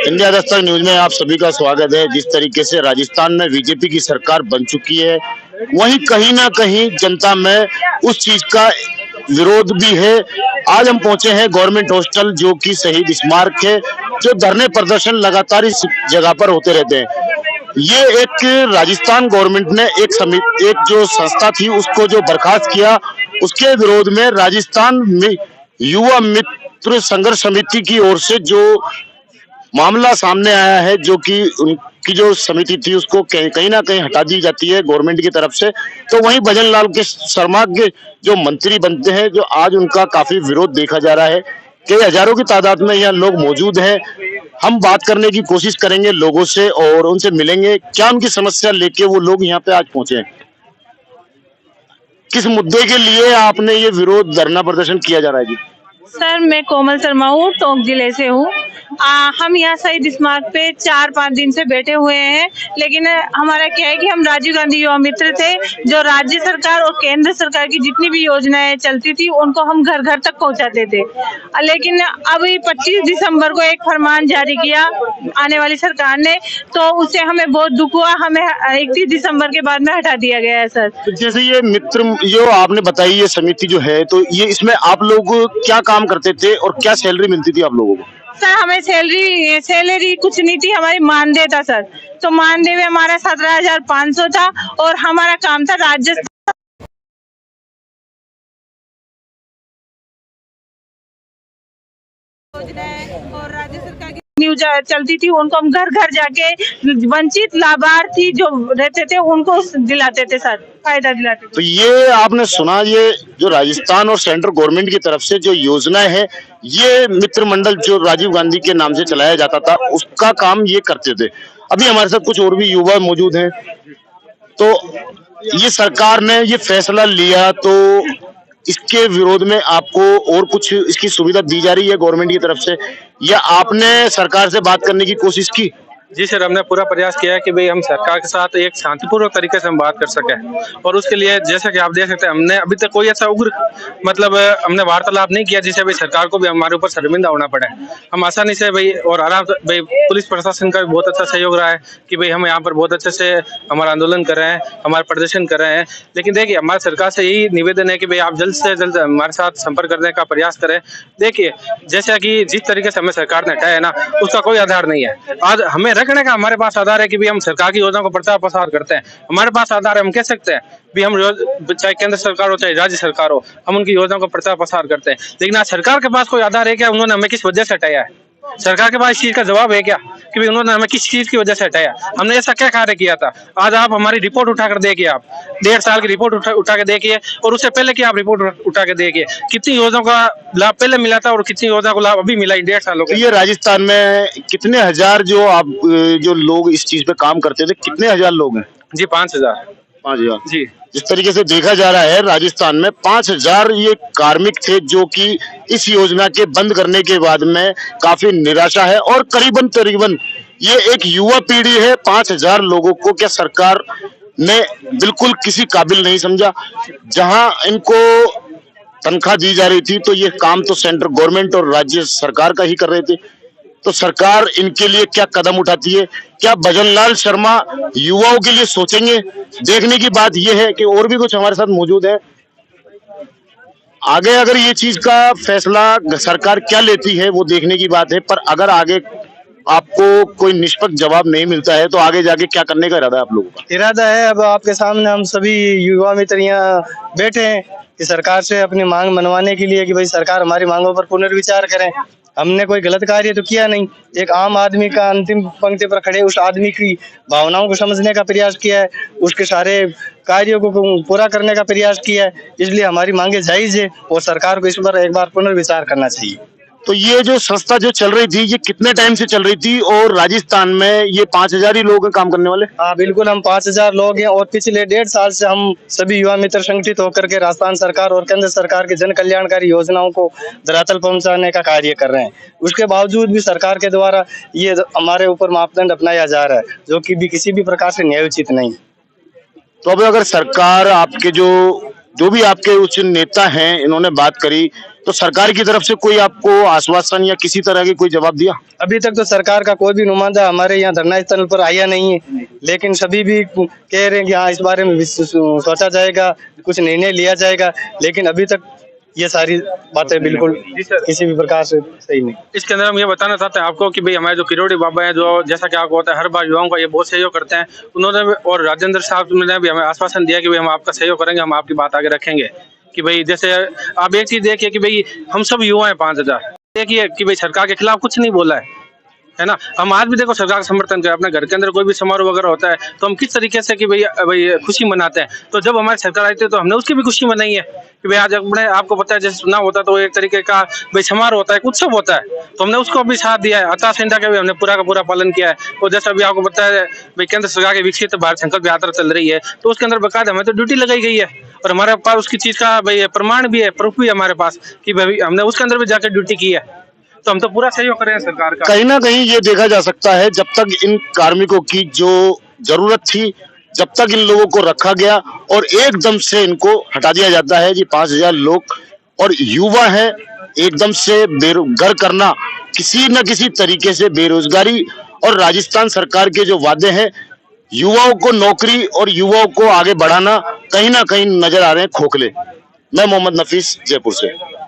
India Dastak news में आप सभी का स्वागत है। जिस तरीके से राजस्थान में बीजेपी की सरकार बन चुकी है, वहीं कहीं ना कहीं जनता में उस चीज का विरोध भी है। आज हम पहुंचे हैं गवर्नमेंट हॉस्टल, जो कि शहीद स्मारक है, जो धरने प्रदर्शन लगातार इस जगह पर होते रहते हैं। ये एक राजस्थान गवर्नमेंट ने एक जो संस्था थी उसको जो बर्खास्त किया, उसके विरोध में राजस्थान में युवा मित्र संघर्ष समिति की ओर से जो मामला सामने आया है, जो कि उनकी जो समिति थी उसको कहीं ना कहीं हटा दी जाती है गवर्नमेंट की तरफ से। तो वहीं भजन लाल के शर्मा के जो मंत्री बनते हैं, जो आज उनका काफी विरोध देखा जा रहा है। कई हजारों की तादाद में यहाँ लोग मौजूद हैं। हम बात करने की कोशिश करेंगे लोगों से और उनसे मिलेंगे, क्या उनकी समस्या लेके वो लोग यहाँ पे आज पहुंचे हैं, किस मुद्दे के लिए आपने ये विरोध धरना प्रदर्शन किया जा रहा है। जी सर, मैं कोमल शर्मा हूँ, टोंक जिले से हूँ। हम यहाँ शहीद स्मारक पे 4-5 दिन से बैठे हुए हैं, लेकिन हमारा क्या है कि हम राजीव गांधी युवा मित्र थे। जो राज्य सरकार और केंद्र सरकार की जितनी भी योजनाएं चलती थी उनको हम घर घर तक पहुँचाते थे। लेकिन अभी 25 दिसंबर को एक फरमान जारी किया आने वाली सरकार ने, तो उससे हमें बहुत दुख हुआ। हमें 31 दिसंबर के बाद में हटा दिया गया है। सर, तो जैसे ये मित्र जो आपने बताई ये समिति जो है, तो ये इसमें आप लोग क्या काम करते थे और क्या सैलरी मिलती थी आप लोगों को। सर, हमें सैलरी कुछ नहीं थी, हमारी मानदेय था। सर, तो मानदेय में हमारा 17,500 था और हमारा काम था राजस्थान और राज्य सरकार की न्यूज चलती थी, उनको हम घर घर जाके वंचित लाभार्थी जो रहते थे उनको दिलाते थे। सर, फायदा दिलाते थे। तो ये आपने सुना, ये जो राजस्थान और सेंट्रल गवर्नमेंट की तरफ से जो योजनाएं है, ये मित्र मंडल जो राजीव गांधी के नाम से चलाया जाता था उसका काम ये करते थे। अभी हमारे साथ कुछ और भी युवा मौजूद हैं। तो ये सरकार ने ये फैसला लिया, तो इसके विरोध में आपको और कुछ इसकी सुविधा दी जा रही है गवर्नमेंट की तरफ से, या आपने सरकार से बात करने की कोशिश की। जी सर, हमने पूरा प्रयास किया है कि भाई हम सरकार के साथ एक शांतिपूर्वक तरीके से हम बात कर सके, और उसके लिए जैसा कि आप देख सकते हैं हमने अभी तक कोई ऐसा उग्र हमने वार्तालाप नहीं किया जिससे भाई सरकार को भी हमारे ऊपर शर्मिंदा होना पड़े। हम आसानी से भाई और आराम से, भाई पुलिस प्रशासन का भी बहुत अच्छा सहयोग रहा है कि भाई हम यहाँ पर बहुत अच्छे से हमारा आंदोलन कर रहे हैं, हमारा प्रदर्शन कर रहे हैं। लेकिन देखिए, हमारी सरकार से यही निवेदन है कि भाई आप जल्द से जल्द हमारे साथ संपर्क करने का प्रयास करें। देखिए, जैसा कि जिस तरीके से हमें सरकार ने हटाया है ना, उसका कोई आधार नहीं है। आज हमें रखने का हमारे पास आधार है कि भी हम सरकार की योजना को प्रचार प्रसार करते हैं। हमारे पास आधार है, हम कह सकते हैं भी हम चाहे केंद्र सरकार हो चाहे राज्य सरकार हो, हम उनकी योजना को प्रचार प्रसार करते हैं। लेकिन आज सरकार के पास कोई आधार है क्या, उन्होंने हमें किस वजह से हटाया है? सरकार के पास इस चीज का जवाब है क्या कि भाई उन्होंने हमें किस चीज की वजह से हटाया? हमने ऐसा क्या कार्य किया था? आज आप हमारी रिपोर्ट उठाकर देखिए, आप 1.5 साल की रिपोर्ट उठा के देखिए, और उससे पहले की आप रिपोर्ट उठा के देखिए, कितनी योजनाओं का लाभ पहले मिला था और कितनी योजना को लाभ अभी मिला 1.5 सालों का। ये राजस्थान में कितने हजार जो लोग इस चीज पे काम करते थे, कितने हजार लोग हैं? जी 5,000 जी। जिस तरीके से देखा जा रहा है, राजस्थान में 5,000 ये कार्मिक थे, जो कि इस योजना के बंद करने के बाद में काफी निराशा है, और करीबन ये एक युवा पीढ़ी है। 5,000 लोगों को क्या सरकार ने बिल्कुल किसी काबिल नहीं समझा? जहां इनको तनख्वाह दी जा रही थी, तो ये काम तो सेंट्रल गवर्नमेंट और राज्य सरकार का ही कर रहे थे। तो सरकार इनके लिए क्या कदम उठाती है? क्या भजन लाल शर्मा युवाओं के लिए सोचेंगे? देखने की बात यह है कि और भी कुछ हमारे साथ मौजूद है। आगे अगर ये चीज का फैसला सरकार क्या लेती है वो देखने की बात है, पर अगर आगे आपको कोई निष्पक्ष जवाब नहीं मिलता है तो आगे जाके क्या करने का इरादा है आप लोगों का? इरादा है, अब आपके सामने हम सभी युवा मित्र यहाँ बैठे हैं कि सरकार से अपनी मांग मनवाने के लिए कि भाई सरकार हमारी मांगों पर पुनर्विचार करें। हमने कोई गलत कार्य तो किया नहीं, एक आम आदमी का अंतिम पंक्ति पर खड़े उस आदमी की भावनाओं को समझने का प्रयास किया है, उसके सारे कार्यों को पूरा करने का प्रयास किया है। इसलिए हमारी मांगे जायज है और सरकार को इस पर एक बार पुनर्विचार करना चाहिए। तो ये जो संस्था जो चल रही थी, ये कितने टाइम से चल रही थी, और राजस्थान में ये 5,000 ही लोग हैं काम करने वाले? हाँ बिल्कुल, हम 5,000 लोग हैं और पिछले 1.5 साल से हम सभी युवा मित्र संगठित होकर के राजस्थान सरकार और केंद्र सरकार की जन कल्याणकारी योजनाओं को धरातल पहुंचाने का कार्य कर रहे हैं। उसके बावजूद भी सरकार के द्वारा ये हमारे ऊपर मापदंड अपनाया जा रहा है, जो कि भी किसी भी प्रकार से न्यायोचित नहीं। तो अब अगर सरकार आपके जो भी आपके उच्च नेता हैं, इन्होंने बात करी, तो सरकार की तरफ से कोई आपको आश्वासन या किसी तरह की कोई जवाब दिया? अभी तक तो सरकार का कोई भी नुमाइंदा हमारे यहाँ धरना स्थल पर आया नहीं है, लेकिन सभी भी कह रहे हैं कि हाँ इस बारे में सोचा जाएगा, कुछ निर्णय लिया जाएगा, लेकिन अभी तक ये सारी बातें बिल्कुल किसी भी प्रकार से सही नहीं। इसके अंदर हम ये बताना चाहते हैं आपको कि भाई हमारे जो किरोड़ी बाबा हैं, जो जैसा कि आपको होता है हर बार युवाओं का ये बहुत सहयोग करते हैं, उन्होंने और राजेंद्र साहब ने भी हमें आश्वासन दिया कि भाई हम आपका सहयोग करेंगे, हम आपकी बात आगे रखेंगे। कि भाई जैसे आप एक चीज देखिए कि भाई हम सब युवा हैं 5000, देखिए कि भाई सरकार के खिलाफ कुछ नहीं बोला है ना। हम आज भी देखो सरकार का समर्थन करें, अपने घर के अंदर कोई भी समारोह वगैरह होता है तो हम किस तरीके से कि भाई खुशी मनाते हैं। तो जब हमारी सरकार आई थी तो हमने उसकी भी खुशी मनाई है कि भाई आज अपने आपको पता है जैसे चुनाव होता है तो एक तरीके का भाई समारोह होता है, उत्सव होता है, तो हमने उसको भी साथ दिया है। आचार संहिता का भी हमने पूरा का पूरा पालन किया है। और जैसा अभी आपको पता है भाई केंद्र सरकार की विकसित भारत संकल्प यात्रा चल रही है, तो उसके अंदर बकायदा हमें तो ड्यूटी लगाई गई है और हमारे पास उसकी चीज का भाई प्रमाण भी है, प्रूफ भी है हमारे पास कि भाई हमने उसके अंदर भी जाकर ड्यूटी की है। तो हम तो पूरा सहयोग कर रहे हैं सरकार का। कहीं ना कहीं ये देखा जा सकता है जब तक इन कार्मिकों की जो जरूरत थी, जब तक इन लोगों को रखा गया और एकदम से इनको हटा दिया जाता है। जी 5000 लोग और युवा है, एकदम से बेरोजगार करना, किसी न किसी तरीके से बेरोजगारी और राजस्थान सरकार के जो वादे हैं युवाओं को नौकरी और युवाओं को आगे बढ़ाना कहीं ना कहीं नजर आ रहे हैं खोखले। मैं मोहम्मद नफीस, जयपुर से।